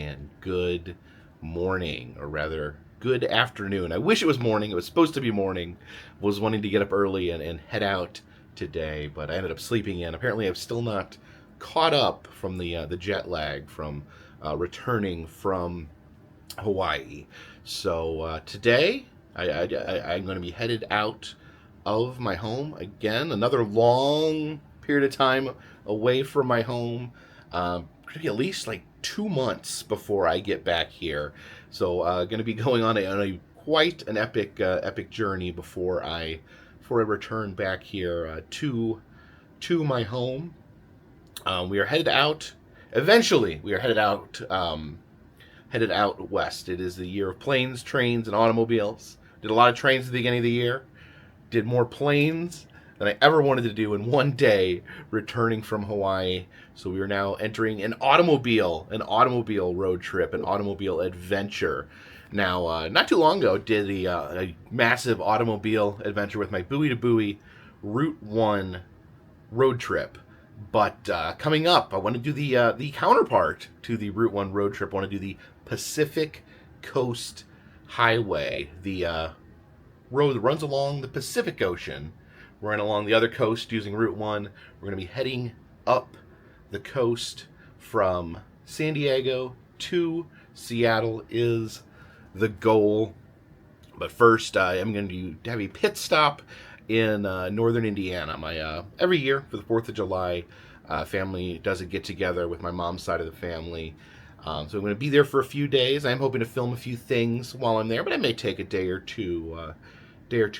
and good morning, or rather, good afternoon. I wish it was morning. It was supposed to be morning. Was wanting to get up early and head out today, but I ended up sleeping in. Apparently, I'm still not caught up from the jet lag from returning from Hawaii. So today, I'm going to be headed out of my home again. Another long period of time away from my home. Going to be at least like 2 months before I get back here. So going to be going on a quite an epic journey before I return back here to my home. We are headed out. Eventually, we are headed out west. It is the year of planes, trains, and automobiles. Did a lot of trains at the beginning of the year. Did more planes than I ever wanted to do in one day returning from Hawaii. So we are now entering an automobile road trip, an automobile adventure. Now, not too long ago, did a massive automobile adventure with my buoy to buoy Route 1 road trip. But coming up, I want to do the counterpart to the Route 1 road trip. I want to do the Pacific Coast Highway, the road that runs along the Pacific Ocean. We're running along the other coast using Route 1. We're going to be heading up the coast from San Diego to Seattle is the goal. But first, I'm going to have a pit stop in northern Indiana. My every year for the 4th of July, family does a get-together with my mom's side of the family. So I'm going to be there for a few days. I'm hoping to film a few things while I'm there, but I may take a day or two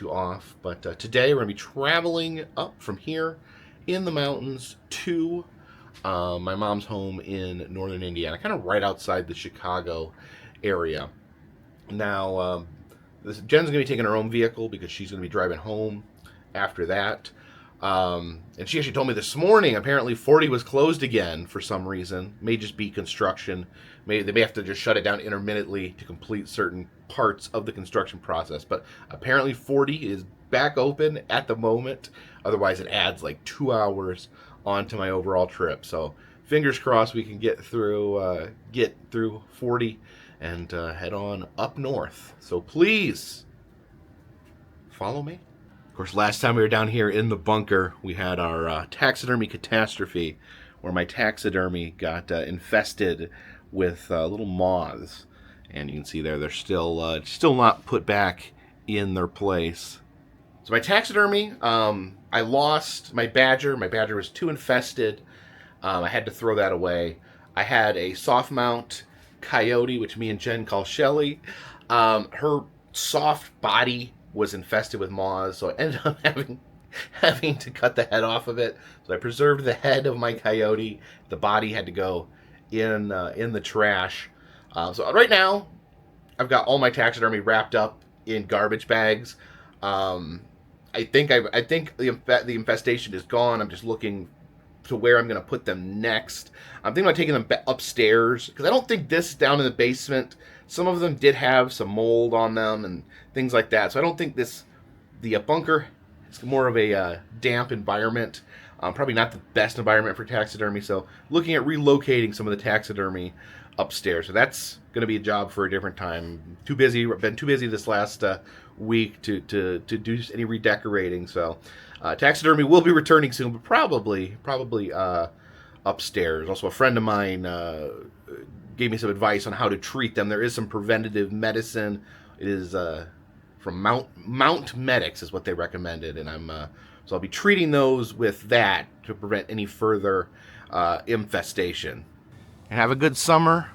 off. But today we're going to be traveling up from here in the mountains to my mom's home in northern Indiana, kind of right outside the Chicago area. Now, Jen's going to be taking her own vehicle because she's going to be driving home after that. And she actually told me this morning, apparently 40 was closed again for some reason. May just be construction. They may have to just shut it down intermittently to complete certain parts of the construction process. But apparently 40 is back open at the moment. Otherwise, it adds like 2 hours onto my overall trip. So fingers crossed we can get through 40 and head on up north. So please follow me. Of course, last time we were down here in the bunker, we had our taxidermy catastrophe, where my taxidermy got infested with little moths, and you can see there they're still not put back in their place. So my taxidermy, I lost my badger. My badger was too infested. I had to throw that away. I had a soft mount coyote, which me and Jen call Shelly. Her soft body was infested with moths, so I ended up having to cut the head off of it. So I preserved the head of my coyote. The body had to go in the trash. So right now, I've got all my taxidermy wrapped up in garbage bags. I think the infestation is gone. I'm just looking to where I'm going to put them next. I'm thinking about taking them upstairs because I don't think this down in the basement. Some of them did have some mold on them and things like that. So I don't think the bunker is more of a damp environment. Probably not the best environment for taxidermy. So looking at relocating some of the taxidermy upstairs. So that's going to be a job for a different time. Been too busy this last week to do any redecorating. So taxidermy will be returning soon, but probably upstairs. Also, a friend of mine gave me some advice on how to treat them. There is some preventative medicine. It is from Mount Medics is what they recommended, and so I'll be treating those with that to prevent any further infestation. And have a good summer,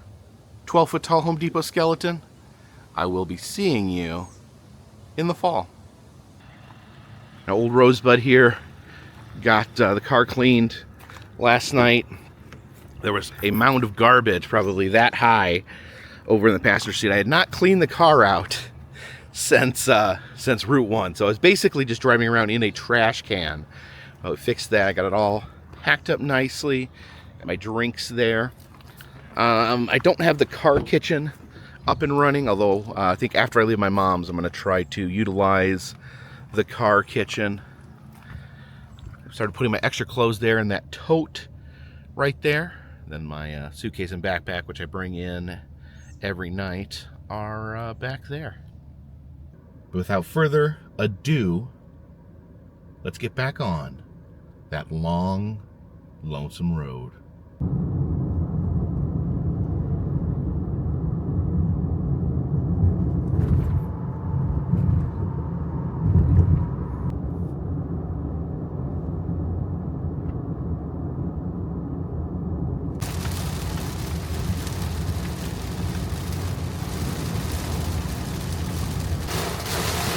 12-foot tall Home Depot skeleton. I will be seeing you in the fall. Now, old Rosebud here got the car cleaned last night. There was a mound of garbage, probably that high, over in the passenger seat. I had not cleaned the car out since Route 1, so I was basically just driving around in a trash can. I fixed that. I got it all packed up nicely. Got my drinks there. I don't have the car kitchen up and running, although I think after I leave my mom's, I'm going to try to utilize the car kitchen. I started putting my extra clothes there in that tote right there. And then my suitcase and backpack, which I bring in every night, are back there. But without further ado, let's get back on that long, lonesome road.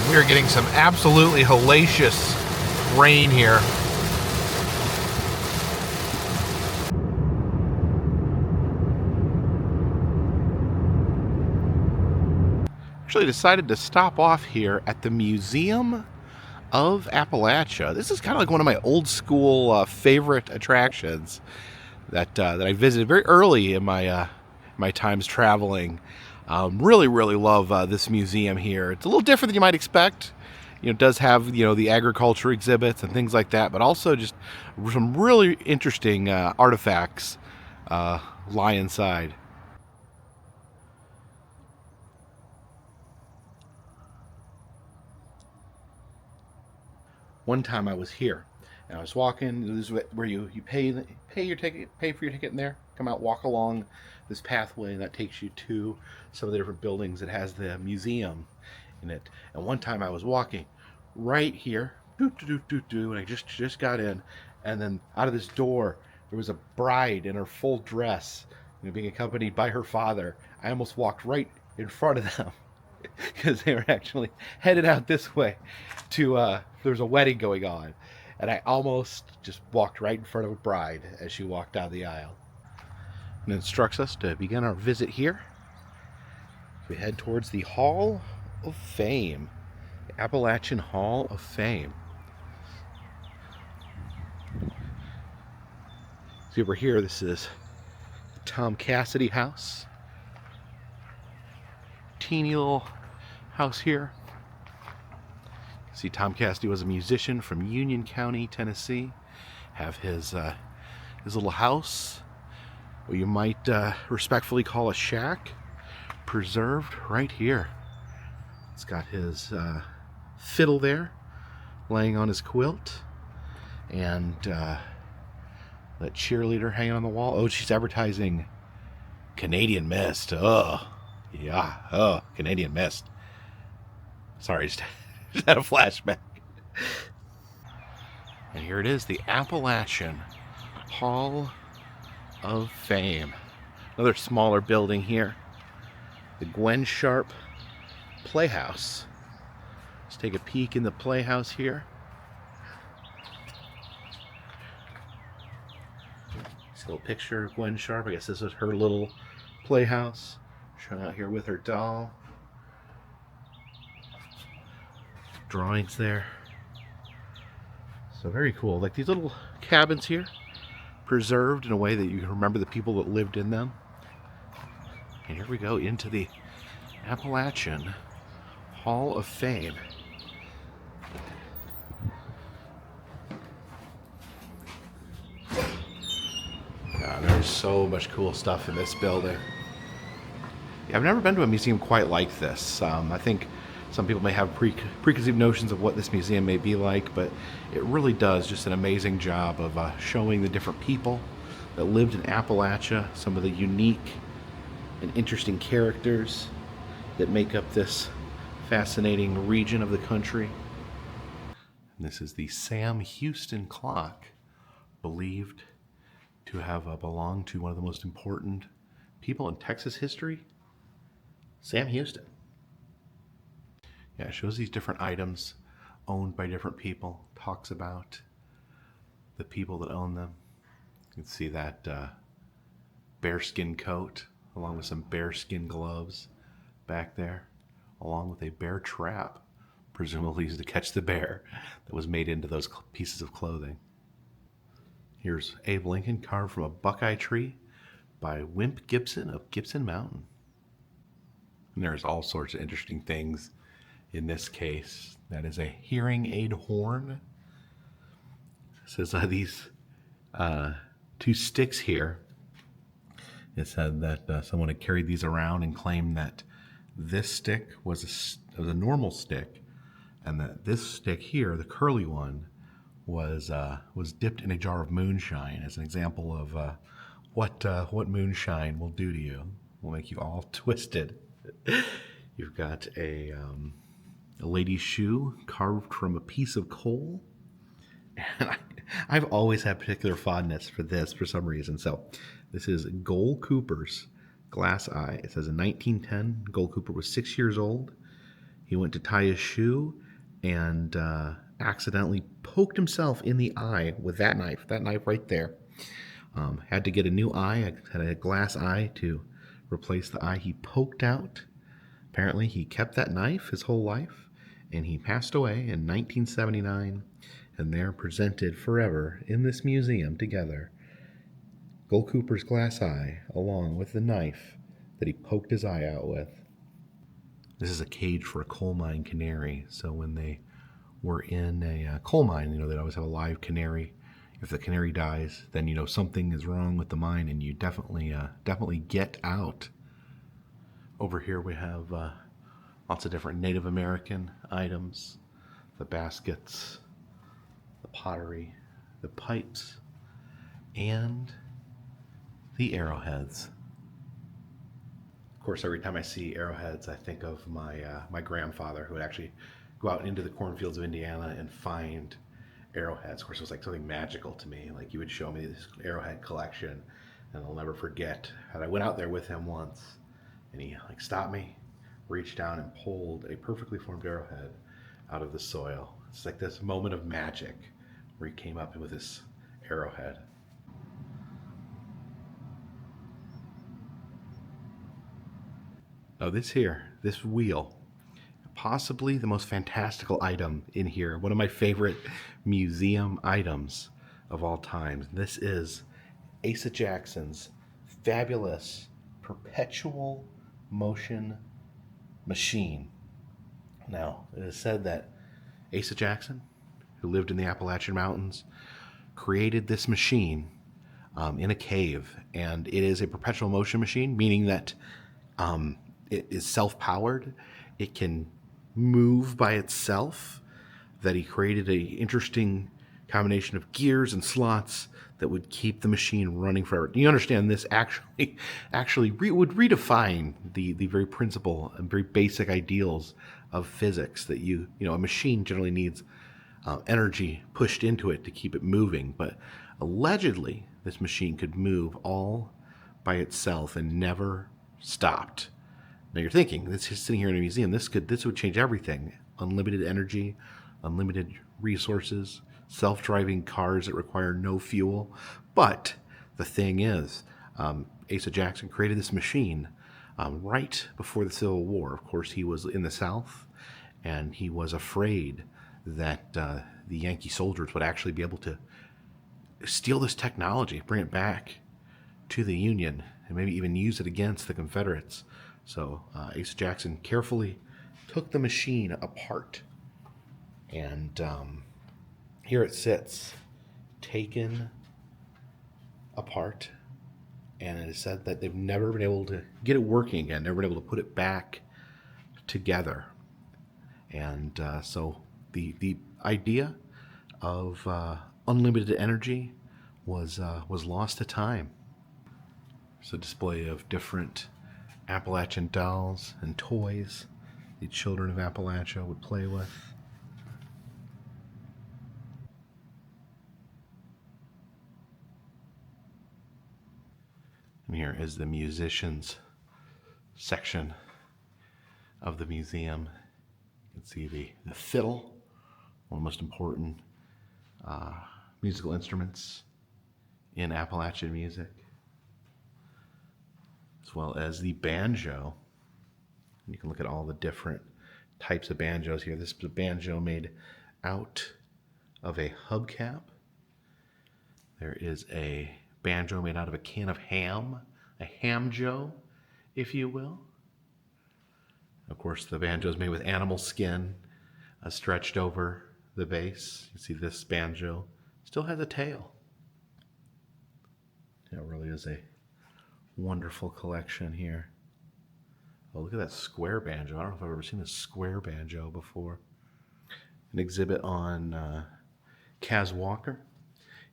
We are getting some absolutely hellacious rain here. Actually decided to stop off here at the Museum of Appalachia. This is kind of like one of my old school favorite attractions that I visited very early in my my times traveling. Really love this museum here. It's a little different than you might expect. You know, it does have, you know, the agriculture exhibits and things like that, but also just some really interesting artifacts lie inside. One time I was here and I was walking. This is where you pay your ticket, pay for your ticket in there, come out, walk along this pathway, and that takes you to some of the different buildings. It has the museum in it. And one time I was walking right here, and I just got in, and then out of this door there was a bride in her full dress, you know, being accompanied by her father. I almost walked right in front of them because they were actually headed out this way to there was a wedding going on, and I almost just walked right in front of a bride as she walked down the aisle. And it instructs us to begin our visit here. We head towards the Hall of Fame, the Appalachian Hall of Fame. See over here, this is the Tom Cassidy house. Teeny little house here. See, Tom Cassidy was a musician from Union County, Tennessee. Have his little house, what you might respectfully call a shack, preserved right here. It's got his fiddle there, laying on his quilt, and that cheerleader hanging on the wall. Oh, she's advertising Canadian Mist. Oh, yeah. Oh, Canadian Mist. Sorry, just had a flashback. And here it is, the Appalachian Hall of Fame. Another smaller building here. The Gwen Sharp Playhouse. Let's take a peek in the playhouse here. This little picture of Gwen Sharp. I guess this is her little playhouse. Showing out here with her doll. Drawings there. So very cool. Like these little cabins here, preserved in a way that you can remember the people that lived in them. And here we go into the Appalachian Hall of Fame. God, there's so much cool stuff in this building. Yeah, I've never been to a museum quite like this. I think some people may have preconceived notions of what this museum may be like, but it really does just an amazing job of showing the different people that lived in Appalachia, some of the unique and interesting characters that make up this fascinating region of the country. And this is the Sam Houston clock, believed to have belonged to one of the most important people in Texas history, Sam Houston. Yeah, it shows these different items owned by different people, talks about the people that own them. You can see that bearskin coat along with some bearskin gloves back there, along with a bear trap, presumably used to catch the bear, that was made into those pieces of clothing. Here's Abe Lincoln carved from a buckeye tree by Wimp Gibson of Gibson Mountain. And there's all sorts of interesting things in this case. That is a hearing aid horn. It says these two sticks here It said that someone had carried these around and claimed that this stick was a normal stick, and that this stick here, the curly one, was dipped in a jar of moonshine as an example of what moonshine will do to you. Will make you all twisted. You've got a lady's shoe carved from a piece of coal. And I've always had particular fondness for this for some reason. So this is Goal Cooper's glass eye. It says in 1910, Goal Cooper was 6 years old. He went to tie his shoe and accidentally poked himself in the eye with that knife right there. Had to get a new eye, had a glass eye to replace the eye he poked out. Apparently he kept that knife his whole life, and he passed away in 1979, and they're presented forever in this museum together. Goal Cooper's glass eye, along with the knife that he poked his eye out with. This is a cage for a coal mine canary, so when they were in a coal mine, they'd always have a live canary. If the canary dies, then something is wrong with the mine, and you definitely get out. Over here we have lots of different Native American items, the baskets, the pottery, the pipes, and the arrowheads. Of course, every time I see arrowheads, I think of my grandfather, who would actually go out into the cornfields of Indiana and find arrowheads. Of course, it was like something magical to me. Like, he would show me this arrowhead collection, and I'll never forget that I went out there with him once, and he stopped me, reached down and pulled a perfectly formed arrowhead out of the soil. It's like this moment of magic where he came up with this arrowhead. Now this wheel, possibly the most fantastical item in here, one of my favorite museum items of all time. This is Asa Jackson's fabulous perpetual motion machine. Now, it is said that Asa Jackson, who lived in the Appalachian Mountains, created this machine in a cave, and it is a perpetual motion machine, meaning that it is self-powered. It can move by itself. That he created an interesting combination of gears and slots that would keep the machine running forever. You understand this actually would redefine the very principle and very basic ideals of physics, that a machine generally needs energy pushed into it to keep it moving, but allegedly this machine could move all by itself and never stopped. Now you're thinking, this is sitting here in a museum, this would change everything. Unlimited energy, unlimited resources, self-driving cars that require no fuel. But the thing is, Asa Jackson created this machine right before the Civil War. Of course, he was in the South, and he was afraid that the Yankee soldiers would actually be able to steal this technology, bring it back to the Union, and maybe even use it against the Confederates. So Asa Jackson carefully took the machine apart, and here it sits, taken apart, and it is said that they've never been able to get it working again, never been able to put it back together. And so the idea of unlimited energy was lost to time. It's a display of different Appalachian dolls and toys the children of Appalachia would play with. And here is the musicians section of the museum. You can see the fiddle, one of the most important musical instruments in Appalachian music, as well as the banjo. You can look at all the different types of banjos here. This is a banjo made out of a hubcap. There is a banjo made out of a can of ham, a hamjo, if you will. Of course, the banjo is made with animal skin stretched over the base. You see this banjo still has a tail. It really is a Wonderful collection here. Oh, look at that square banjo. I don't know if I've ever seen a square banjo before. An exhibit on Kaz Walker.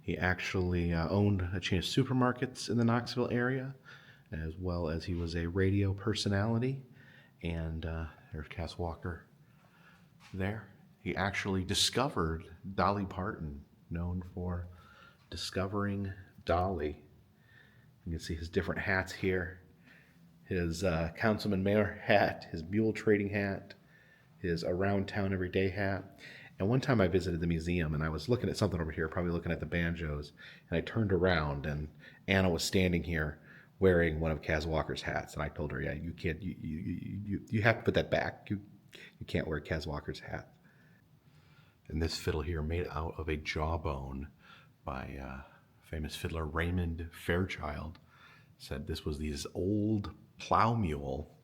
He actually owned a chain of supermarkets in the Knoxville area, as well as he was a radio personality. And there's Kaz Walker there. He actually discovered Dolly Parton, known for discovering Dolly. You can see his different hats here. His councilman mayor hat, his mule trading hat, his around town everyday hat. And one time I visited the museum and I was looking at something over here, probably looking at the banjos, and I turned around and Anna was standing here wearing one of Kaz Walker's hats, and I told her, "Yeah, you can't. You have to put that back. You can't wear Kaz Walker's hat." And this fiddle here, made out of a jawbone by famous fiddler Raymond Fairchild, said this was this old plow mule.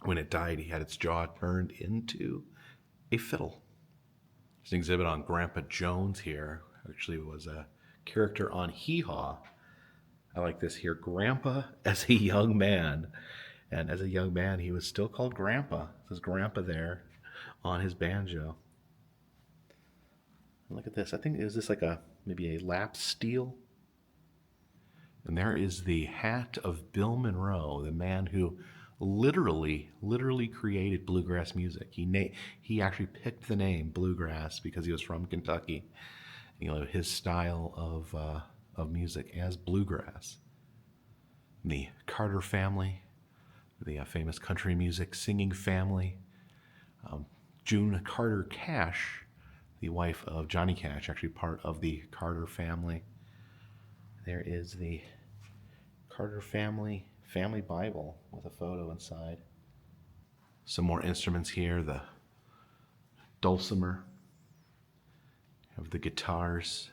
When it died, he had its jaw turned into a fiddle. There's an exhibit on Grandpa Jones here. Actually, was a character on Hee Haw. I like this here. Grandpa as a young man. And as a young man, he was still called Grandpa. It says Grandpa there on his banjo. And look at this. I think, is this like maybe a lap steel? And there is the hat of Bill Monroe, the man who literally created bluegrass music. He actually picked the name bluegrass because he was from Kentucky. You know, his style of music as bluegrass. And the Carter family, the famous country music singing family. June Carter Cash, the wife of Johnny Cash, actually part of the Carter family. There is the Carter family Bible with a photo inside. Some more instruments here. The dulcimer. Have the guitars.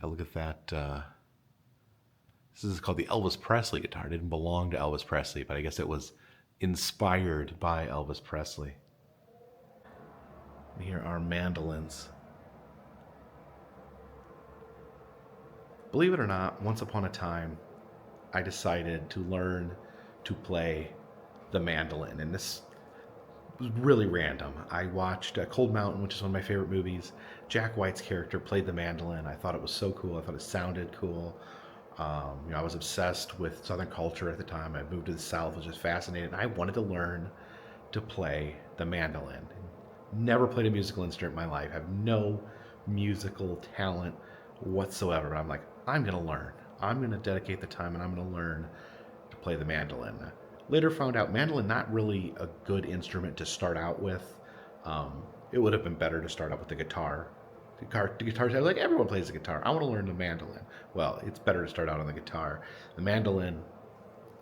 Yeah, look at that. This is called the Elvis Presley guitar. It didn't belong to Elvis Presley, but I guess it was inspired by Elvis Presley. And here are mandolins. Believe it or not, once upon a time, I decided to learn to play the mandolin. And this was really random. I watched Cold Mountain, which is one of my favorite movies. Jack White's character played the mandolin. I thought it was so cool. I thought it sounded cool. I was obsessed with Southern culture at the time. I moved to the South, was just fascinated. And I wanted to learn to play the mandolin. Never played a musical instrument in my life. I have no musical talent whatsoever. I'm like, I'm going to learn. I'm going to dedicate the time and I'm going to learn to play the mandolin. Later found out mandolin not really a good instrument to start out with. It would have been better to start out with the guitar. The guitar, like everyone plays the guitar. I want to learn the mandolin. Well, it's better to start out on the guitar. The mandolin,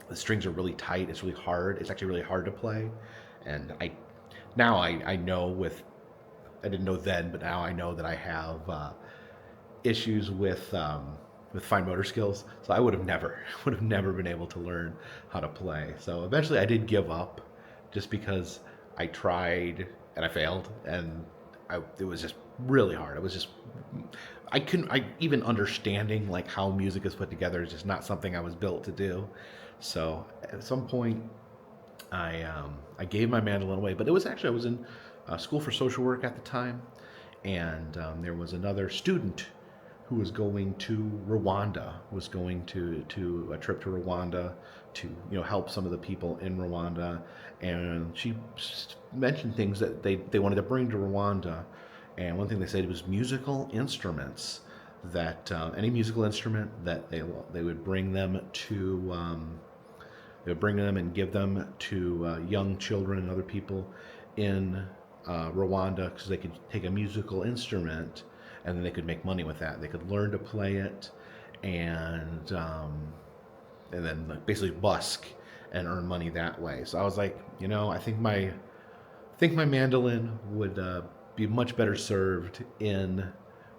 the strings are really tight. It's really hard. It's actually really hard to play. And I know I didn't know then, but now I know that I have issues with fine motor skills. So I would have never been able to learn how to play. So eventually I did give up just because I tried and I failed, and it was just really hard. It was just, even understanding like how music is put together is just not something I was built to do. So at some point I gave my mandolin away, but it was actually, I was in school for social work at the time, and there was another student who was going to Rwanda, was going to a trip to Rwanda to help some of the people in Rwanda, and she mentioned things that they wanted to bring to Rwanda, and one thing they said was musical instruments, that any musical instrument that they would bring them to. They would bring them and give them to young children and other people in Rwanda, because they could take a musical instrument and then they could make money with that. They could learn to play it and then basically busk and earn money that way. So I was like, I think my mandolin would be much better served in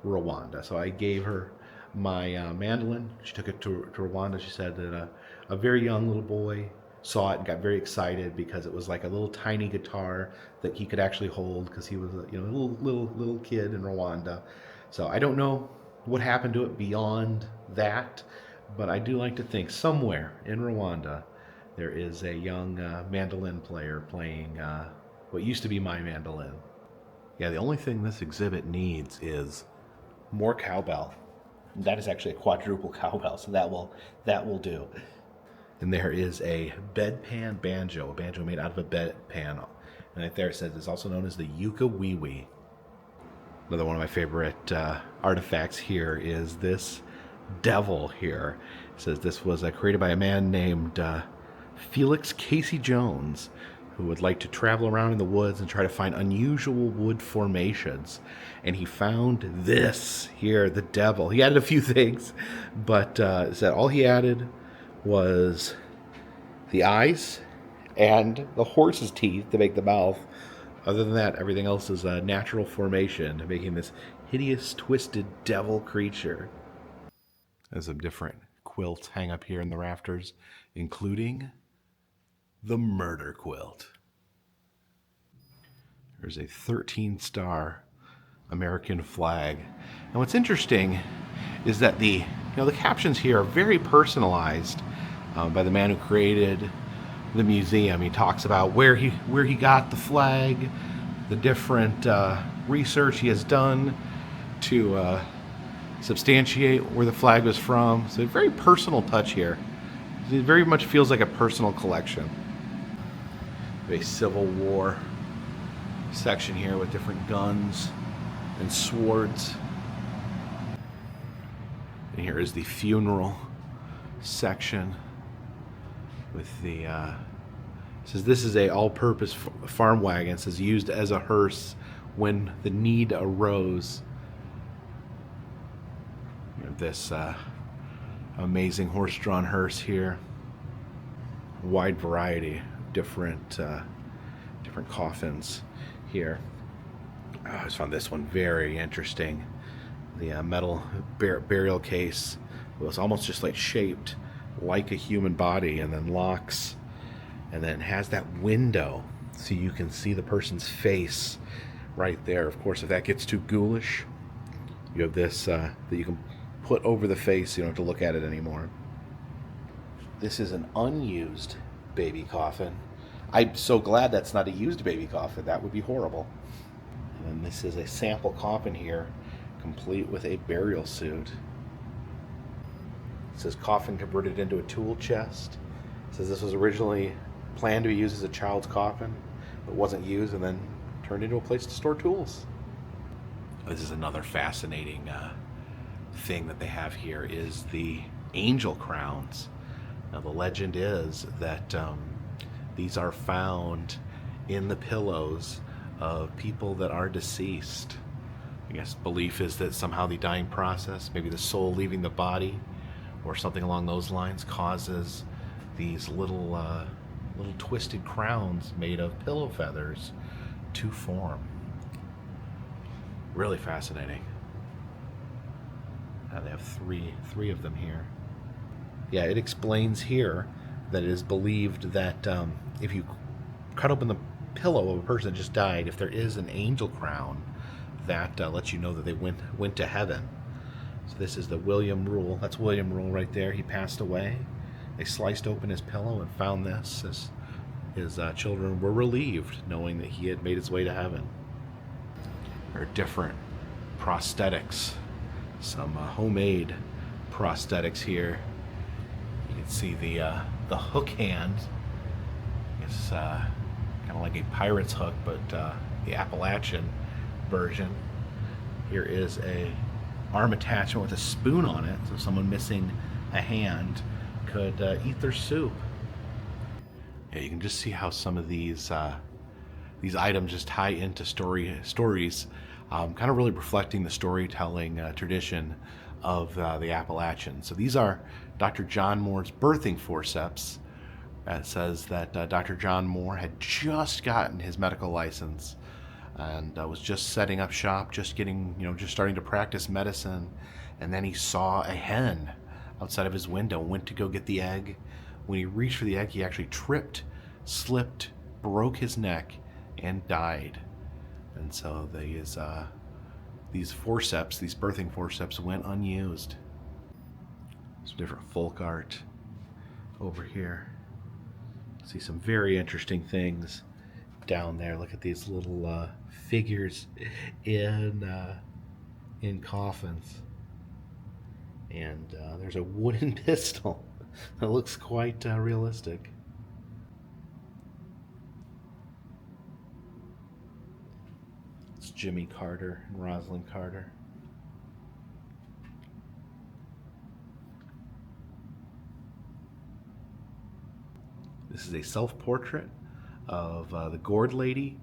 Rwanda. So I gave her my mandolin. She took it to Rwanda. She said that a very young little boy saw it and got very excited because it was like a little tiny guitar that he could actually hold, because he was a little kid in Rwanda. So I don't know what happened to it beyond that, but I do like to think somewhere in Rwanda there is a young mandolin player playing what used to be my mandolin. Yeah, the only thing this exhibit needs is more cowbell. That is actually a quadruple cowbell, so that will do. And there is a bedpan banjo, a banjo made out of a bedpan. And right there it says it's also known as the yucca wee wee. Another one of my favorite artifacts here is this devil here. It says this was created by a man named Felix Casey Jones, who would like to travel around in the woods and try to find unusual wood formations. And he found this here, the devil. He added a few things, but it said all he added was the eyes and the horse's teeth to make the mouth. Other than that, everything else is a natural formation, making this hideous, twisted devil creature. There's some different quilts hang up here in the rafters, including the murder quilt. There's a 13-star American flag. And what's interesting is that the captions here are very personalized by the man who created the museum. He talks about where he got the flag, the different research he has done to substantiate where the flag was from. So a very personal touch here. It very much feels like a personal collection. A Civil War section here with different guns and swords. And here is the funeral section with the it says this is a all-purpose farm wagon. It says used as a hearse when the need arose. You have this amazing horse-drawn hearse here. Wide variety of different coffins here. I just found this one very interesting. The metal burial case was almost just like shaped like a human body, and then locks, and then has that window so you can see the person's face right there. Of course, if that gets too ghoulish, you have this that you can put over the face so you don't have to look at it anymore. This is an unused baby coffin. I'm so glad that's not a used baby coffin. That would be horrible. And then this is a sample coffin here, complete with a burial suit. It says coffin converted into a tool chest. It says this was originally planned to be used as a child's coffin, but wasn't used, and then turned into a place to store tools. This is another fascinating thing that they have here is the angel crowns. Now the legend is that these are found in the pillows of people that are deceased. I guess belief is that somehow the dying process, maybe the soul leaving the body or something along those lines, causes these little twisted crowns made of pillow feathers to form. Really fascinating. They have three of them here. Yeah, it explains here that it is believed that if you cut open the pillow of a person that just died, if there is an angel crown, that lets you know that they went to heaven. So this is the William Rule. That's William Rule right there. He passed away. They sliced open his pillow and found this. His children were relieved knowing that he had made his way to heaven. There are different prosthetics, some homemade prosthetics here. You can see the hook hand. It's kind of like a pirate's hook, but the Appalachian version. Here is a arm attachment with a spoon on it, so someone missing a hand could eat their soup. Yeah, you can just see how some of these items just tie into stories, kind of really reflecting the storytelling tradition of the Appalachian. So these are Dr. John Moore's birthing forceps. It says that Dr. John Moore had just gotten his medical license and was just setting up shop, just starting to practice medicine, and then he saw a hen outside of his window, went to go get the egg. When he reached for the egg, he actually tripped, slipped, broke his neck, and died. And so these these forceps, these birthing forceps, went unused. Some different folk art over here. See some very interesting things down there. Look at these little figures in coffins. And there's a wooden pistol that looks quite realistic. It's Jimmy Carter and Rosalind Carter. This is a self-portrait of the gourd lady,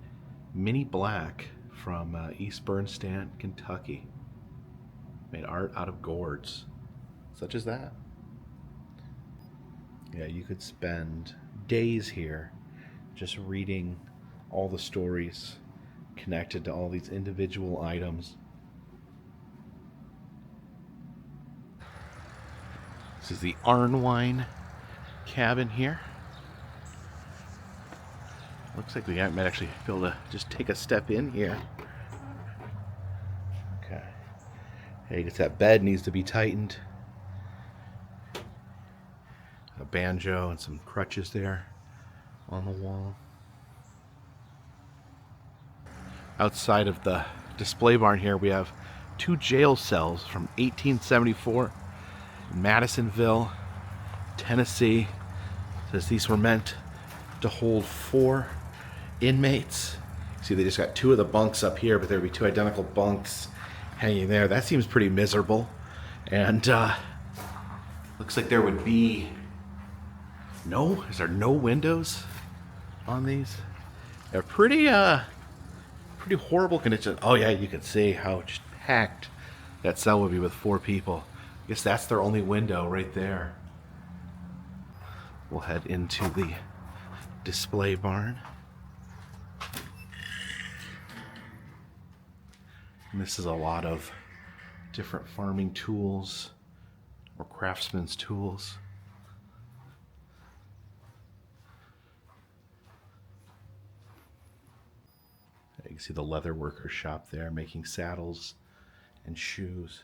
Minnie Black, from East Bernstein, Kentucky. Made art out of gourds, such as that. Yeah, you could spend days here just reading all the stories connected to all these individual items. This is the Arnwine cabin here. Looks like we might actually be able to just take a step in here. Okay. Hey, I guess that bed needs to be tightened. A banjo and some crutches there on the wall. Outside of the display barn here, we have 2 jail cells from 1874 in Madisonville, Tennessee. It says these were meant to hold 4 inmates. See, they just got 2 of the bunks up here, but there would be 2 identical bunks hanging there. That seems pretty miserable. And looks like there would be is there no windows on these? They're pretty horrible condition. Oh yeah, you can see how just packed that cell would be with 4 people. I guess that's their only window right there. We'll head into the display barn. And this is a lot of different farming tools or craftsman's tools. You can see the leather worker shop there making saddles and shoes.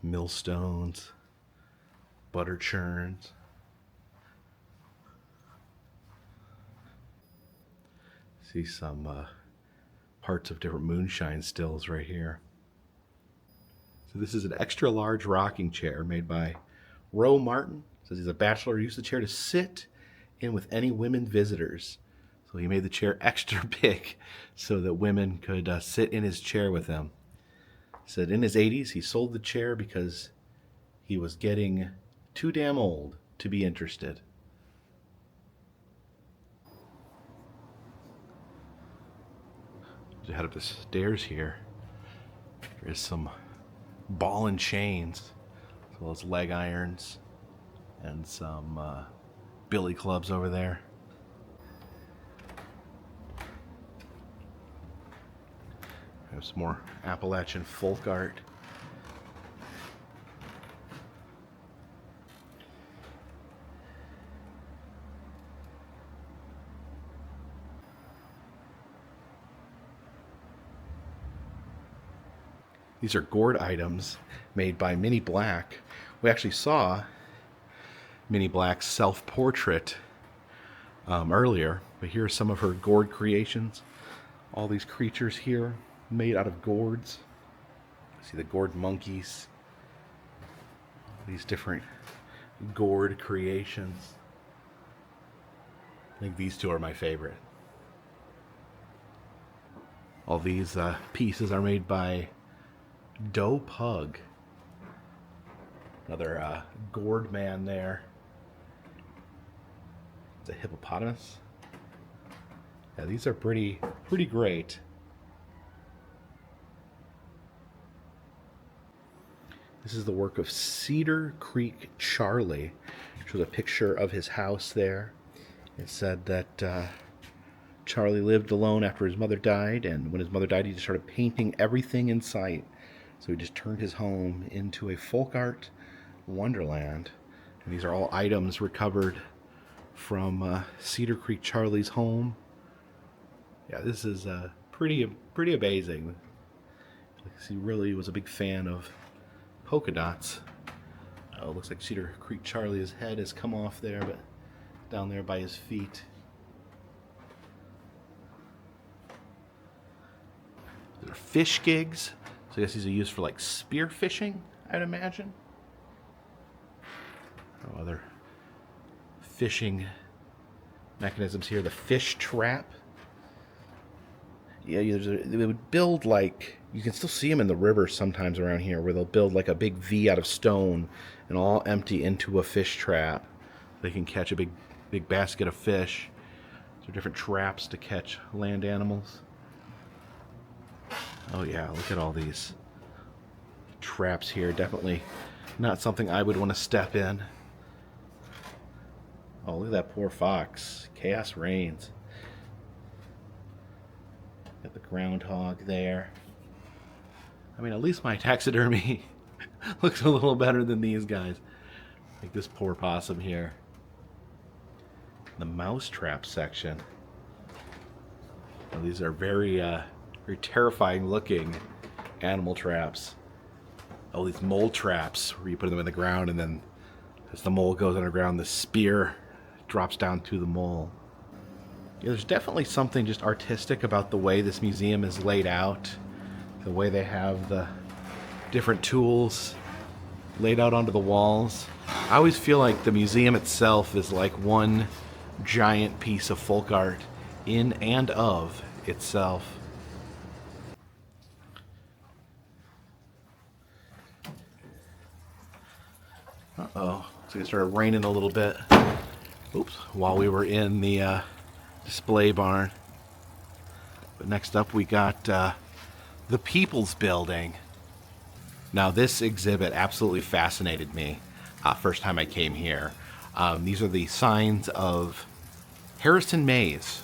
Millstones, butter churns. See some parts of different moonshine stills right here. So this is an extra large rocking chair made by Roe Martin. Says he's a bachelor who used the chair to sit in with any women visitors. So he made the chair extra big so that women could sit in his chair with him. He said in his 80s he sold the chair because he was getting too damn old to be interested. As I head up the stairs here, there's some ball and chains, as well as leg irons and some billy clubs over there. There's some more Appalachian folk art. These are gourd items made by Minnie Black. We actually saw Minnie Black's self-portrait earlier, but here are some of her gourd creations. All these creatures here made out of gourds. See the gourd monkeys. These different gourd creations. I think these 2 are my favorite. All these pieces are made by Doe Pug. Another gourd man there. It's a hippopotamus. Yeah, these are pretty great. This is the work of Cedar Creek Charlie, which was a picture of his house there. It said that Charlie lived alone after his mother died, and when his mother died, he just started painting everything in sight. So he just turned his home into a folk art wonderland. And these are all items recovered from Cedar Creek Charlie's home. Yeah, this is pretty amazing. He really was a big fan of polka dots. Oh, looks like Cedar Creek Charlie's head has come off there, but down there by his feet. There are fish gigs, so I guess these are used for like spear fishing, I'd imagine. Oh, other fishing mechanisms here. The fish trap. Yeah, they would build like, you can still see them in the river sometimes around here, where they'll build like a big V out of stone and all empty into a fish trap. They can catch a big basket of fish. So different traps to catch land animals. Oh yeah, look at all these traps here. Definitely not something I would want to step in. Oh, look at that poor fox. Chaos reigns. Got the groundhog there. I mean, at least my taxidermy looks a little better than these guys. Like this poor possum here. The mousetrap section. Well, these are very terrifying looking animal traps. Oh, these mole traps where you put them in the ground, and then as the mole goes underground, the spear drops down to the mole. Yeah, there's definitely something just artistic about the way this museum is laid out. The way they have the different tools laid out onto the walls. I always feel like the museum itself is like one giant piece of folk art in and of itself. Uh-oh. So it started raining a little bit. Oops. While we were in the display barn. But next up we got the People's Building. Now this exhibit absolutely fascinated me first time I came here. These are the signs of Harrison Mays,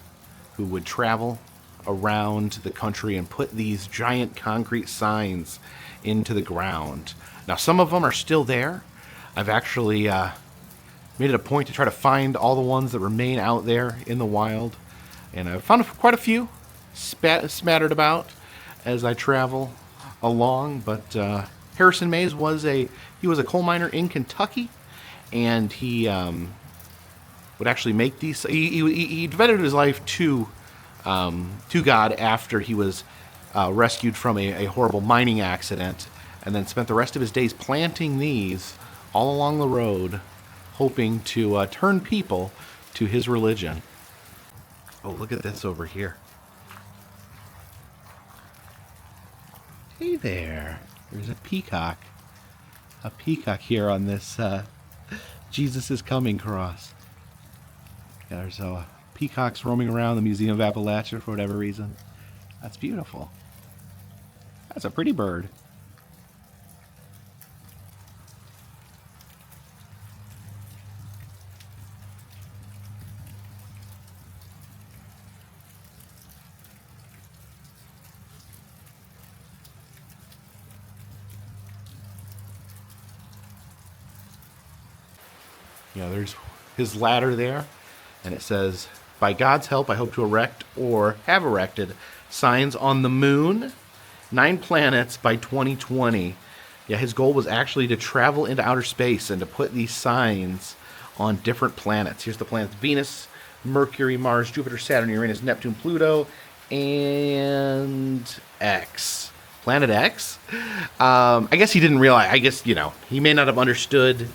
who would travel around the country and put these giant concrete signs into the ground. Now some of them are still there. I've actually made it a point to try to find all the ones that remain out there in the wild. And I've found quite a few smattered about as I travel along. But Harrison Mays was a coal miner in Kentucky, and he would actually make these. He devoted his life to God after he was rescued from a horrible mining accident, and then spent the rest of his days planting these all along the road, hoping to turn people to his religion. Oh, look at this over here. Hey there. There's a peacock. A peacock here on this Jesus is Coming cross. Yeah, there's peacocks roaming around the Museum of Appalachia for whatever reason. That's beautiful. That's a pretty bird. You know, there's his ladder there, and it says, "By God's help, I hope to erect or have erected signs on the moon, 9 planets by 2020. Yeah, his goal was actually to travel into outer space and to put these signs on different planets. Here's the planets: Venus, Mercury, Mars, Jupiter, Saturn, Uranus, Neptune, Pluto, and X. Planet X? I guess he didn't realize. I guess, he may not have understood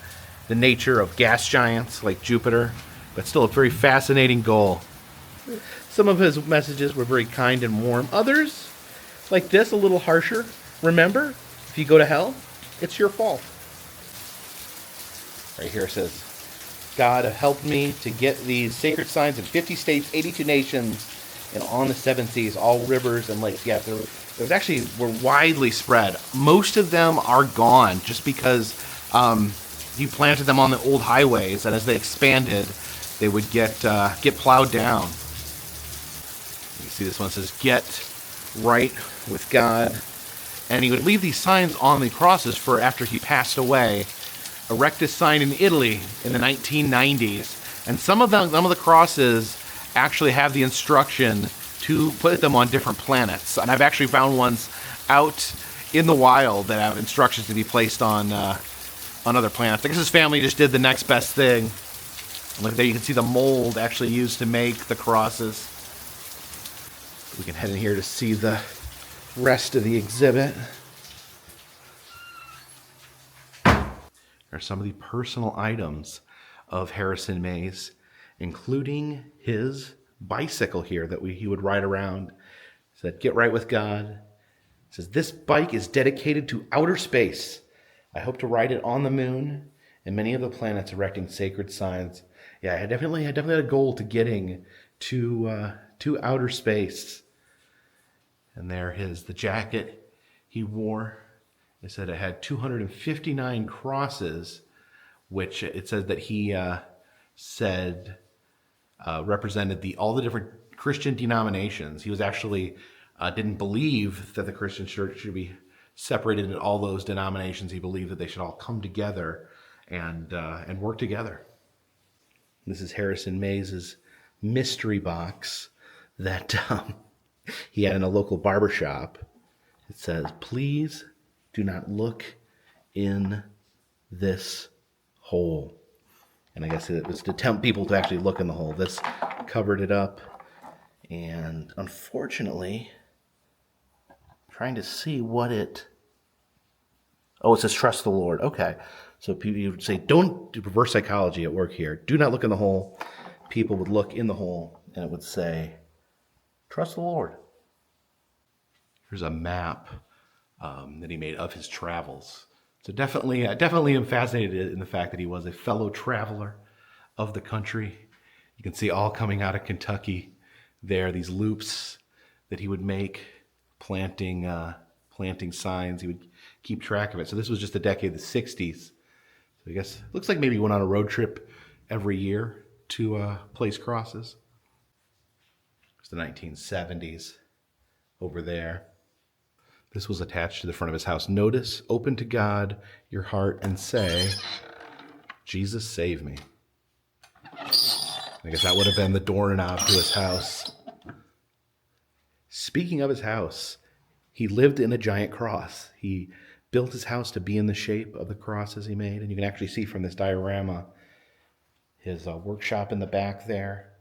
the nature of gas giants like Jupiter, but still a very fascinating goal. Some of his messages were very kind and warm. Others, like this, a little harsher. Remember, if you go to hell, it's your fault. Right here it says, God helped me to get these sacred signs in 50 states, 82 nations, and on the 7 seas, all rivers and lakes. Yeah, were widely spread. Most of them are gone just because you planted them on the old highways, and as they expanded, they would get plowed down. You see this one says, "Get right with God." And he would leave these signs on the crosses for after he passed away. Erect this sign in Italy in the 1990s. And some of the crosses actually have the instruction, to put them on different planets. And I've actually found ones out in the wild that have instructions to be placed on other planets. I guess his family just did the next best thing. Look there, you can see the mold actually used to make the crosses. We can head in here to see the rest of the exhibit. Are some of the personal items of Harrison Mays, including his bicycle here that he would ride around. It said, "Get right with God." It says, "This bike is dedicated to outer space. I hope to ride it on the moon and many of the planets, erecting sacred signs." Yeah, I definitely had a goal to getting to outer space. And there is the jacket he wore. It said it had 259 crosses, which it says that he said represented all the different Christian denominations. He was actually didn't believe that the Christian church should be separated into all those denominations. He believed that they should all come together and work together. This is Harrison Mays' mystery box that he had in a local barbershop. It says, "Please do not look in this hole." And I guess it was to tempt people to actually look in the hole. This covered it up. And unfortunately, I'm trying to see what it... Oh, it says trust the Lord. Okay. So you would say, don't do reverse psychology at work here. Do not look in the hole. People would look in the hole and it would say, trust the Lord. Here's a map that he made of his travels. So definitely am fascinated in the fact that he was a fellow traveler of the country. You can see all coming out of Kentucky there, these loops that he would make, planting signs. He would keep track of it. So this was just the decade of the 60s. So I guess it looks like maybe he went on a road trip every year to place crosses. It's the 1970s over there. This was attached to the front of his house. Notice, open to God your heart and say, Jesus, save me. I guess that would have been the doorknob to his house. Speaking of his house, he lived in a giant cross. He built his house to be in the shape of the crosses he made. And you can actually see from this diorama his workshop in the back there.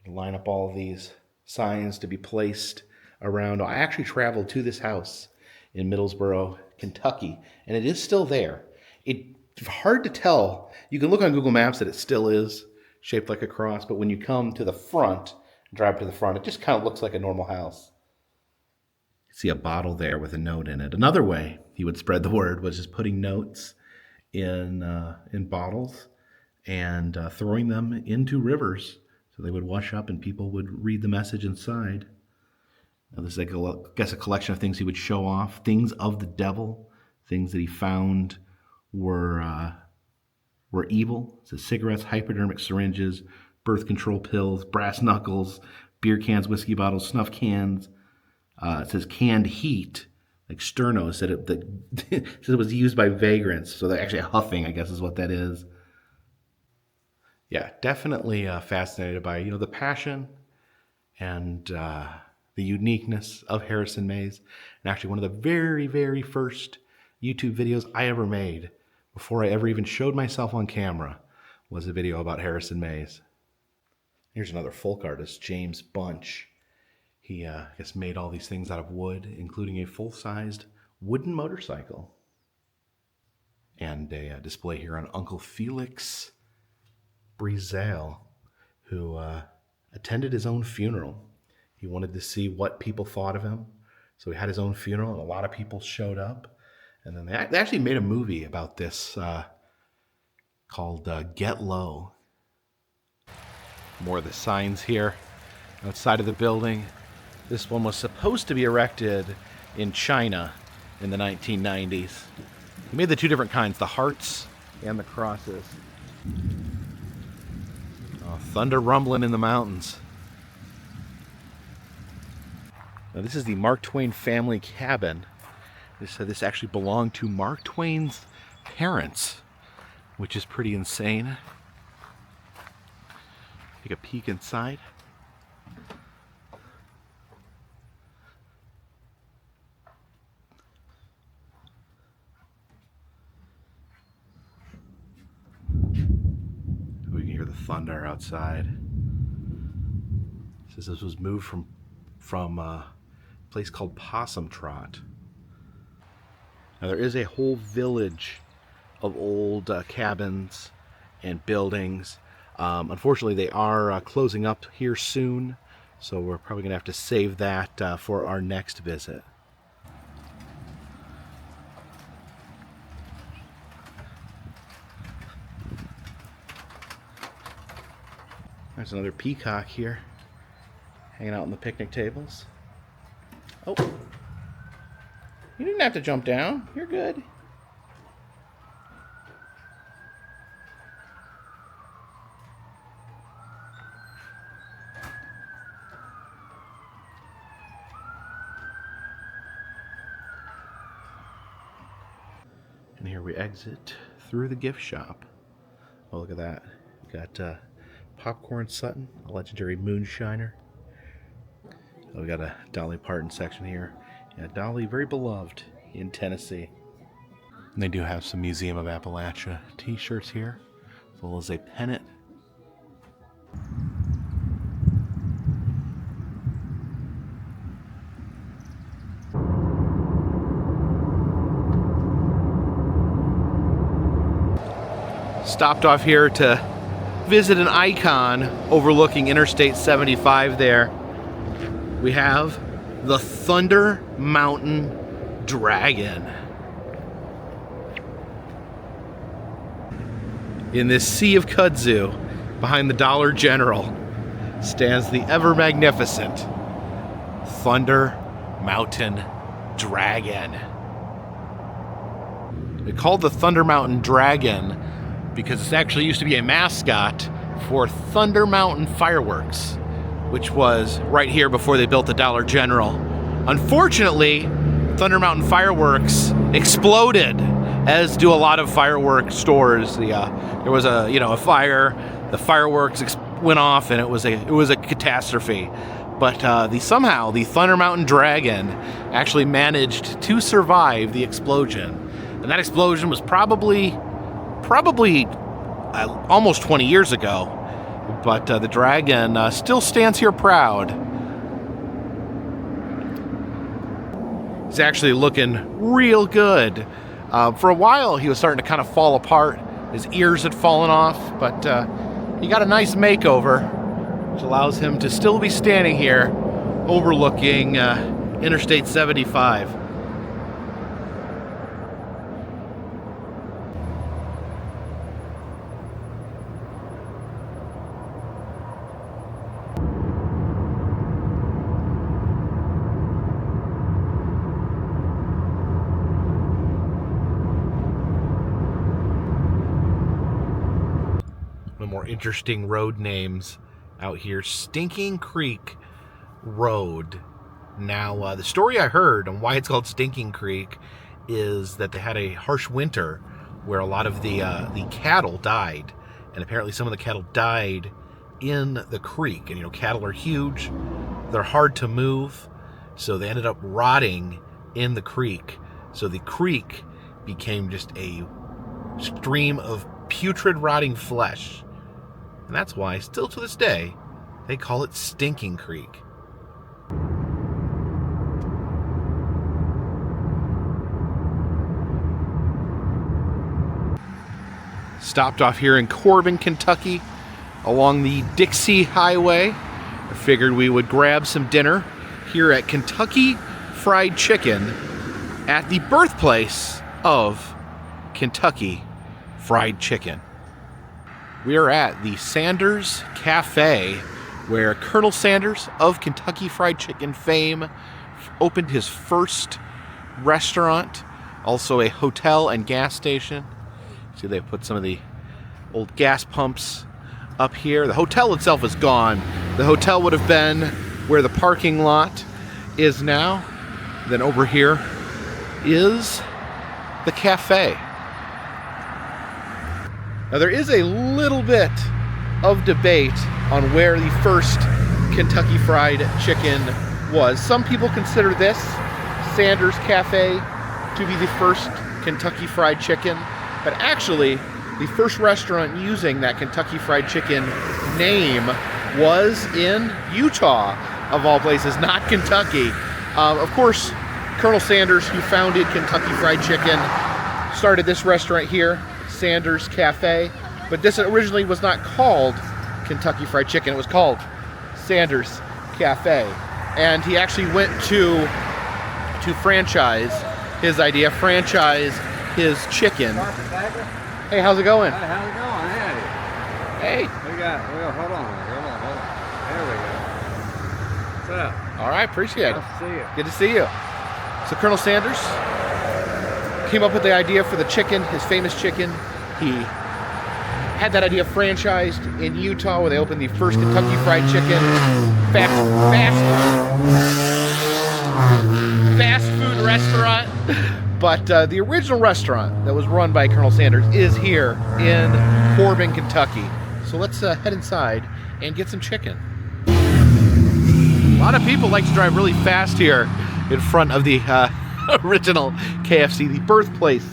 Line up all of these signs to be placed around. I actually traveled to this house in Middlesboro, Kentucky, and it is still there. It's hard to tell. You can look on Google Maps that it still is shaped like a cross, but when you come to the front, drive to the front, it just kind of looks like a normal house. You see a bottle there with a note in it. Another way he would spread the word was just putting notes in bottles and throwing them into rivers so they would wash up and people would read the message inside. Now, this is, I guess, a collection of things he would show off, things of the devil, things that he found were evil. It says cigarettes, hypodermic syringes, birth control pills, brass knuckles, beer cans, whiskey bottles, snuff cans. It says canned heat, like Sterno said it was used by vagrants. So they're actually huffing, I guess, is what that is. Yeah, definitely fascinated by the passion and the uniqueness of Harrison Mays. And actually one of the very, very first YouTube videos I ever made, before I ever even showed myself on camera, was a video about Harrison Mays. Here's another folk artist, James Bunch. He, I guess, made all these things out of wood, including a full-sized wooden motorcycle. And a display here on Uncle Felix Brezel, who attended his own funeral. He wanted to see what people thought of him. So he had his own funeral, and a lot of people showed up. And then they actually made a movie about this called Get Low. More of the signs here outside of the building. This one was supposed to be erected in China in the 1990s. He made the two different kinds, the hearts and the crosses. Oh, thunder rumbling in the mountains. Now, this is the Mark Twain family cabin. This actually belonged to Mark Twain's parents, which is pretty insane. Take a peek inside. thunder outside. Says this was moved from a place called Possum Trot. Now there is a whole village of old cabins and buildings. Unfortunately, they are closing up here soon, so we're probably gonna have to save that for our next visit. There's another peacock here, hanging out on the picnic tables. Oh, you didn't have to jump down. You're good. And here we exit through the gift shop. Oh, look at that. We got Popcorn Sutton, a legendary moonshiner. Oh, we got a Dolly Parton section here. Yeah, Dolly, very beloved in Tennessee. And they do have some Museum of Appalachia t-shirts here, as well as a pennant. Stopped off here to visit an icon overlooking Interstate 75 there. We have the Thunder Mountain Dragon. In this sea of kudzu, behind the Dollar General, stands the ever magnificent Thunder Mountain Dragon. They called the Thunder Mountain Dragon because it actually used to be a mascot for Thunder Mountain Fireworks, which was right here before they built the Dollar General. Unfortunately, Thunder Mountain Fireworks exploded, as do a lot of fireworks stores. There was a fire, the fireworks went off, and it was a catastrophe. But somehow the Thunder Mountain Dragon actually managed to survive the explosion, and that explosion was probably almost 20 years ago, but the dragon still stands here proud. He's actually looking real good. For a while he was starting to kind of fall apart. His ears had fallen off, but he got a nice makeover, which allows him to still be standing here overlooking Interstate 75. More interesting road names out here. Stinking Creek Road. Now, the story I heard on why it's called Stinking Creek is that they had a harsh winter where a lot of the cattle died, and apparently some of the cattle died in the creek. And cattle are huge, they're hard to move, so they ended up rotting in the creek. So the creek became just a stream of putrid, rotting flesh. And that's why, still to this day, they call it Stinking Creek. Stopped off here in Corbin, Kentucky, along the Dixie Highway. I figured we would grab some dinner here at Kentucky Fried Chicken, at the birthplace of Kentucky Fried Chicken. We are at the Sanders Cafe, where Colonel Sanders of Kentucky Fried Chicken fame opened his first restaurant, also a hotel and gas station. See, they put some of the old gas pumps up here. The hotel itself is gone. The hotel would have been where the parking lot is now. Then over here is the cafe. Now, there is a little bit of debate on where the first Kentucky Fried Chicken was. Some people consider this Sanders Cafe to be the first Kentucky Fried Chicken, but actually the first restaurant using that Kentucky Fried Chicken name was in Utah, of all places, not Kentucky. Of course, Colonel Sanders, who founded Kentucky Fried Chicken, started this restaurant here, Sanders Cafe, but this originally was not called Kentucky Fried Chicken. It was called Sanders Cafe. And he actually went to franchise his idea, franchise his chicken. Carpetbagger? Hey, how's it going? Hey, how's it going? Hey. We got, well, hold on. There we go. What's up? All right, appreciate it. Nice to see you. Good to see you. So Colonel Sanders came up with the idea for the chicken, his famous chicken. He had that idea franchised in Utah, where they opened the first Kentucky Fried Chicken fast food restaurant. But the original restaurant that was run by Colonel Sanders is here in Corbin, Kentucky. So let's head inside and get some chicken. A lot of people like to drive really fast here in front of the original KFC, the birthplace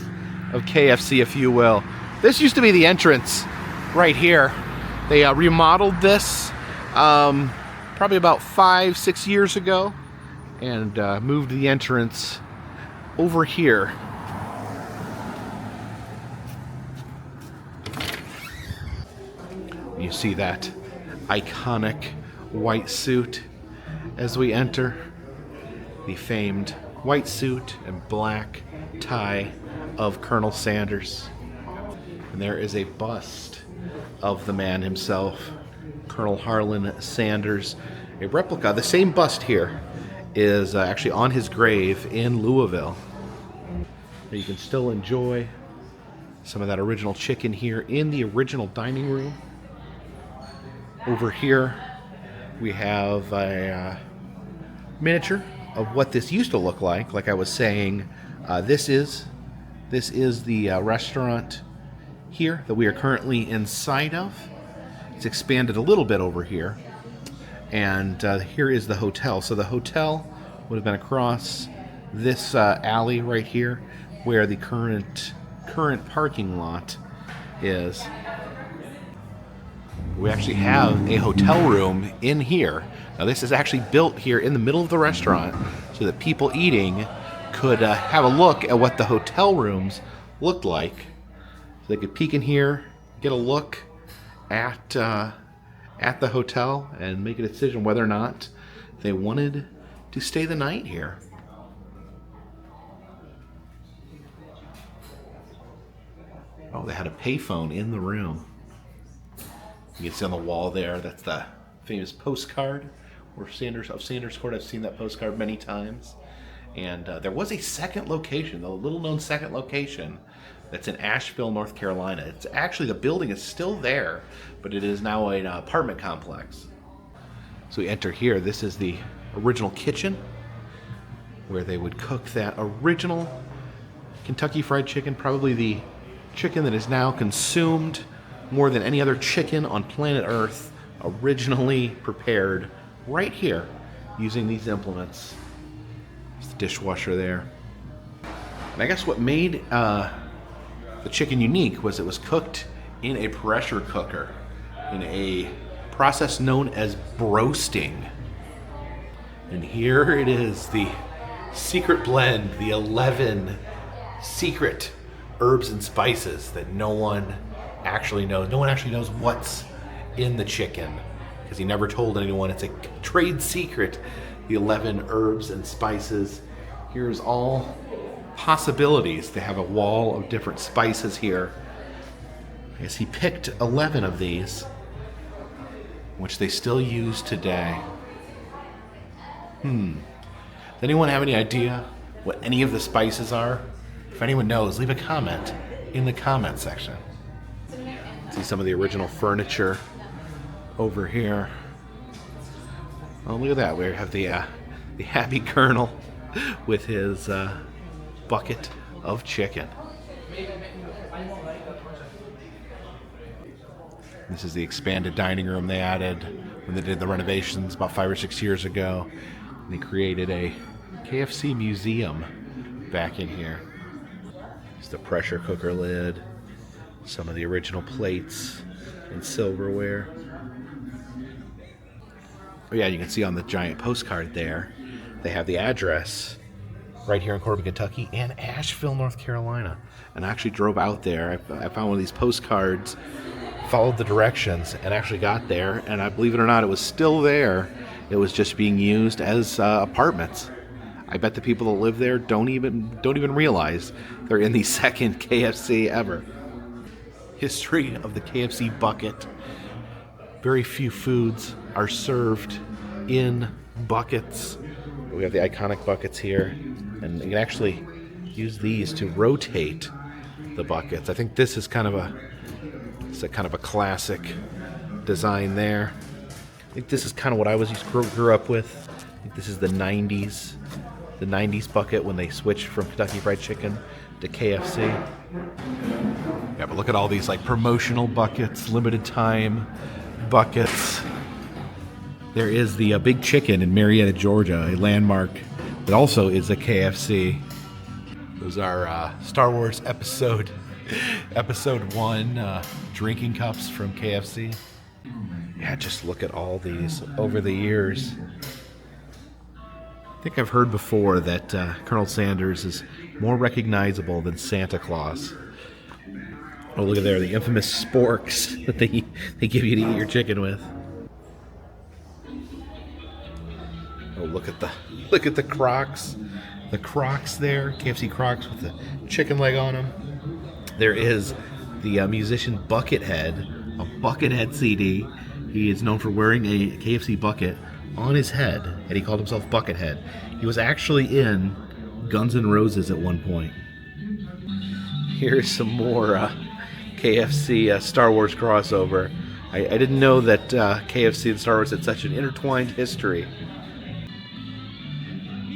of KFC, if you will. This used to be the entrance right here. They remodeled this probably about 5-6 years ago and moved the entrance over here. You see that iconic white suit as we enter. The famed white suit and black tie of Colonel Sanders. And there is a bust of the man himself, Colonel Harlan Sanders. A replica, the same bust here, is actually on his grave in Louisville. You can still enjoy some of that original chicken here in the original dining room. Over here we have a miniature of what this used to look like. Like I was saying, this is the restaurant here that we are currently inside of. It's expanded a little bit over here. And here is the hotel. So the hotel would have been across this alley right here, where the current parking lot is. We actually have a hotel room in here. Now this is actually built here in the middle of the restaurant so that people eating could have a look at what the hotel rooms looked like. So they could peek in here, get a look at the hotel and make a decision whether or not they wanted to stay the night here. Oh, they had a payphone in the room. You can see on the wall there, that's the famous postcard of Sanders Court. I've seen that postcard many times. And there was a second location, a little-known second location, that's in Asheville, North Carolina. It's actually, the building is still there, but it is now an apartment complex. So we enter here. This is the original kitchen, where they would cook that original Kentucky Fried Chicken, probably the chicken that is now consumed more than any other chicken on planet Earth, originally prepared right here using these implements. There's the dishwasher there. And I guess what made the chicken unique was it was cooked in a pressure cooker in a process known as broasting. And here it is, the secret blend, the 11 secret herbs and spices that no one actually knows. No one actually knows what's in the chicken because he never told anyone. It's a trade secret, the 11 herbs and spices. Here's all possibilities. They have a wall of different spices here. I guess he picked 11 of these, which they still use today. Does anyone have any idea what any of the spices are? If anyone knows, leave a comment in the comment section. See some of the original furniture over here. Oh, look at that. We have the happy Colonel with his bucket of chicken. This is the expanded dining room they added when they did the renovations about 5 or 6 years ago. And they created a KFC museum back in here. It's the pressure cooker lid. Some of the original plates and silverware. Oh yeah, you can see on the giant postcard there, they have the address right here in Corbin, Kentucky, and Asheville, North Carolina. And I actually drove out there. I found one of these postcards, followed the directions, and actually got there. And I believe it or not, it was still there. It was just being used as apartments. I bet the people that live there don't even realize they're in the second KFC ever. History of the KFC bucket. Very few foods are served in buckets. We have the iconic buckets here, and you can actually use these to rotate the buckets. I think this is kind of a classic design there. I think this is kind of what I grew up with. I think this is the 90s bucket when they switched from Kentucky Fried Chicken to KFC. Yeah, but look at all these like promotional buckets, limited time buckets. There is the Big Chicken in Marietta, Georgia, a landmark that also is a KFC. Those are Star Wars Episode 1 drinking cups from KFC. Yeah, just look at all these over the years. I think I've heard before that Colonel Sanders is more recognizable than Santa Claus. Oh, look at there, the infamous sporks that they give you to eat your chicken with. Oh, look at the Crocs. The Crocs there, KFC Crocs with the chicken leg on them. There is the musician Buckethead, a Buckethead CD. He is known for wearing a KFC bucket on his head, and he called himself Buckethead. He was actually in Guns N' Roses at one point. Here's some more KFC Star Wars crossover. I didn't know that KFC and Star Wars had such an intertwined history.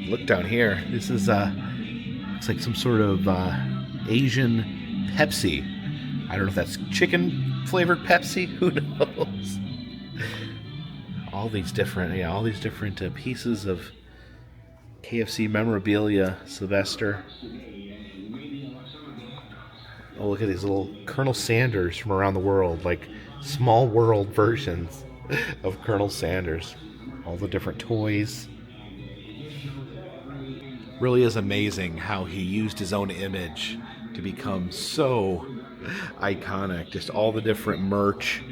Look down here. This is looks like some sort of Asian Pepsi. I don't know if that's chicken flavored Pepsi. Who knows? All these different pieces of KFC memorabilia. Sylvester. Oh, look at these little Colonel Sanders from around the world, like small world versions of Colonel Sanders. All the different toys. Really is amazing how he used his own image to become so iconic. Just all the different merch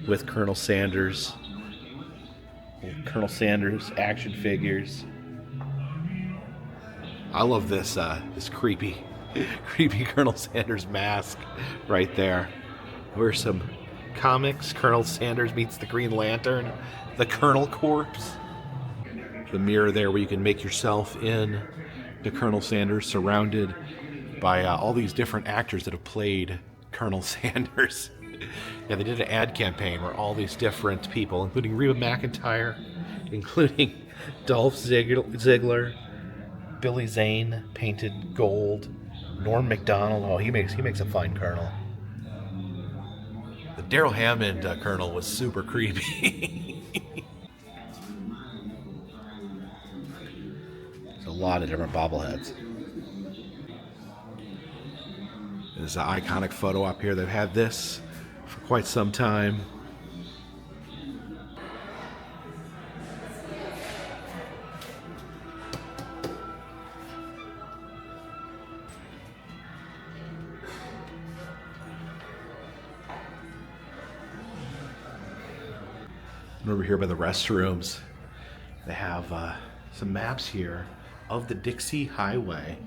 with Colonel Sanders. Colonel Sanders action figures. I love this creepy Colonel Sanders mask right there. Where's some comics? Colonel Sanders meets the Green Lantern, the Colonel Corpse. The mirror there where you can make yourself in to Colonel Sanders, surrounded by all these different actors that have played Colonel Sanders. Yeah, they did an ad campaign where all these different people, including Reba McEntire, including Dolph Ziggler, Billy Zane, painted gold, Norm Macdonald. Oh, he makes a fine Colonel. The Daryl Hammond Colonel was super creepy. There's a lot of different bobbleheads. There's an iconic photo up here. They've had this for quite some time. And over here by the restrooms, they have some maps here of the Dixie Highway.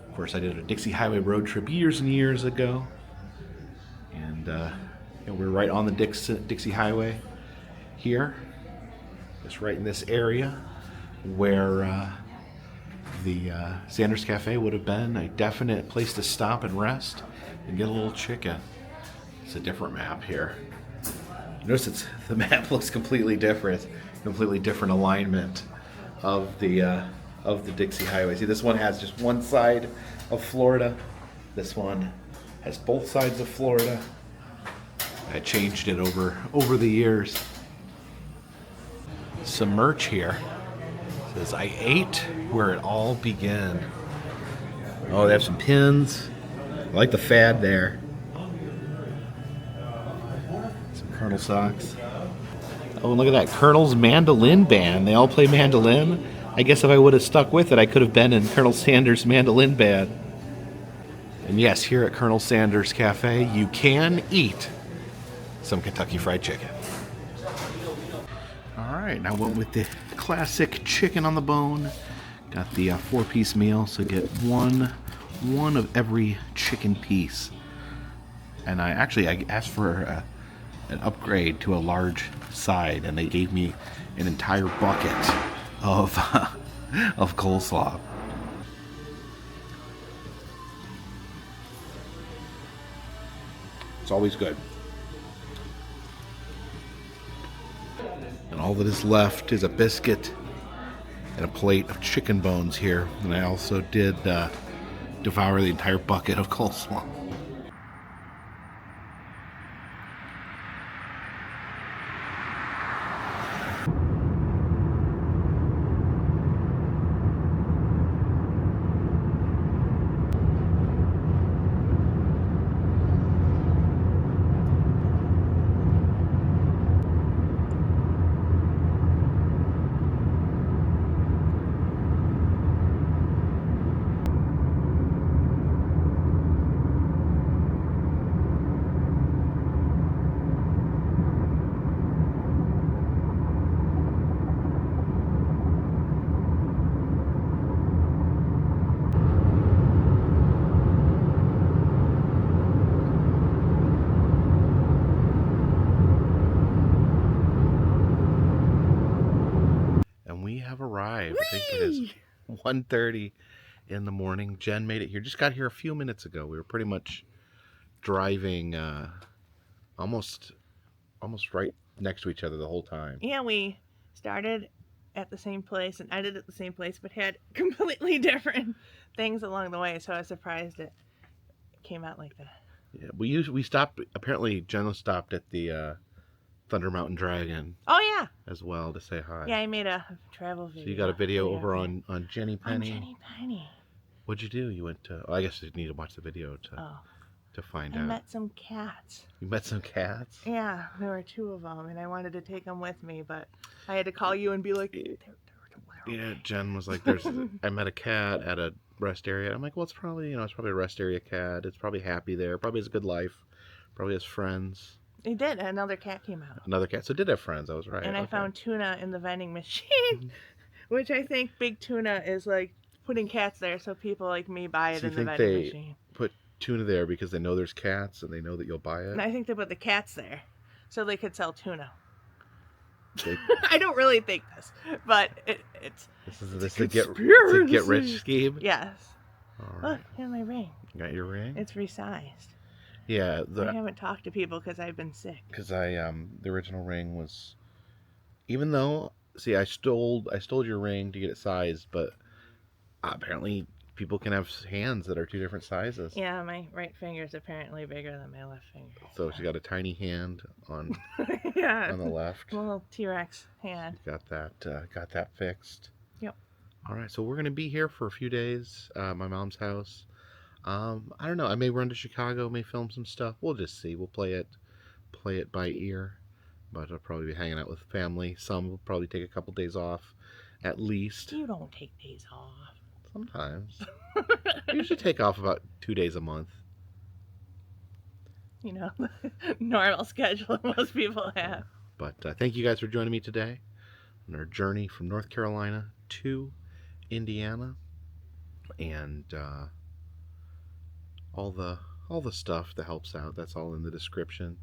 Of course, I did a Dixie Highway road trip years and years ago, and we're right on the Dixie Highway here, just right in this area where the Sanders Cafe would have been a definite place to stop and rest and get a little chicken. It's a different map here. Notice the map looks completely different alignment of the Dixie Highway. See, this one has just one side of Florida. This one has both sides of Florida. I changed it over the years. Some merch here. It says, "I ate where it all began." Oh, they have some pins. I like the fad there. Colonel socks. Oh, and look at that. Colonel's mandolin band. They all play mandolin. I guess if I would have stuck with it, I could have been in Colonel Sanders' mandolin band. And yes, here at Colonel Sanders Cafe, you can eat some Kentucky Fried Chicken. All right, now went with the classic chicken on the bone. Got the 4-piece meal, so get one of every chicken piece. And I asked for an upgrade to a large side, and they gave me an entire bucket of of coleslaw. It's always good. And all that is left is a biscuit and a plate of chicken bones here. And I also did devour the entire bucket of coleslaw. Arrived. Whee! I think it is 1:30 in the morning. Jen made it here. Just got here a few minutes ago. We were pretty much driving almost right next to each other the whole time. Yeah, we started at the same place and ended at the same place, but had completely different things along the way. So I was surprised it came out like that. Yeah, we stopped. Apparently, Jen stopped at the Thunder Mountain Dragon. Oh yeah. As well to say hi. Yeah, I made a travel video. So you got a video over on Jenny Penny. On Jenny Penny. What'd you do? You went to. Oh, I guess you need to watch the video to find out. I met some cats. You met some cats? Yeah, there were 2 of them, and I wanted to take them with me, but I had to call you and be like, yeah, Jen was like, "There's." I met a cat at a rest area. I'm like, well, it's probably a rest area cat. It's probably happy there. Probably has a good life. Probably has friends. He did. Another cat came out. Another cat. So it did have friends. I was right. And I found tuna in the vending machine, which I think Big Tuna is like putting cats there so people like me buy it in the vending machine. Put tuna there because they know there's cats and they know that you'll buy it? And I think they put the cats there so they could sell tuna. I don't really think this, but it's this is a get rich scheme. Yes. All right. Look, here's my ring. You got your ring? It's resized. Yeah, I haven't talked to people because I've been sick. Because the original ring was, even though, see, I stole your ring to get it sized, but apparently people can have hands that are 2 different sizes. Yeah, my right finger is apparently bigger than my left finger. So she got a tiny hand on yeah, on the left. A little T-Rex hand. Got that fixed. Yep. All right, so we're gonna be here for a few days. My mom's house. I don't know. I may run to Chicago, may film some stuff. We'll just see. We'll play it by ear. But I'll probably be hanging out with family. Some will probably take a couple days off, at least. You don't take days off. Sometimes. I usually take off about 2 days a month. You know, normal schedule most people have. But thank you guys for joining me today on our journey from North Carolina to Indiana, and all the stuff that helps out. That's all in the description.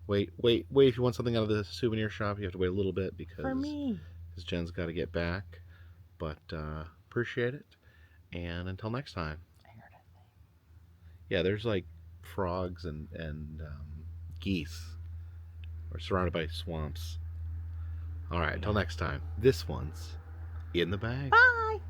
Wait! If you want something out of the souvenir shop, you have to wait a little bit because Jen's got to get back. But appreciate it, and until next time. I heard it. Yeah, there's like frogs and geese. We're surrounded by swamps. All right, until next time. This one's in the bag. Bye.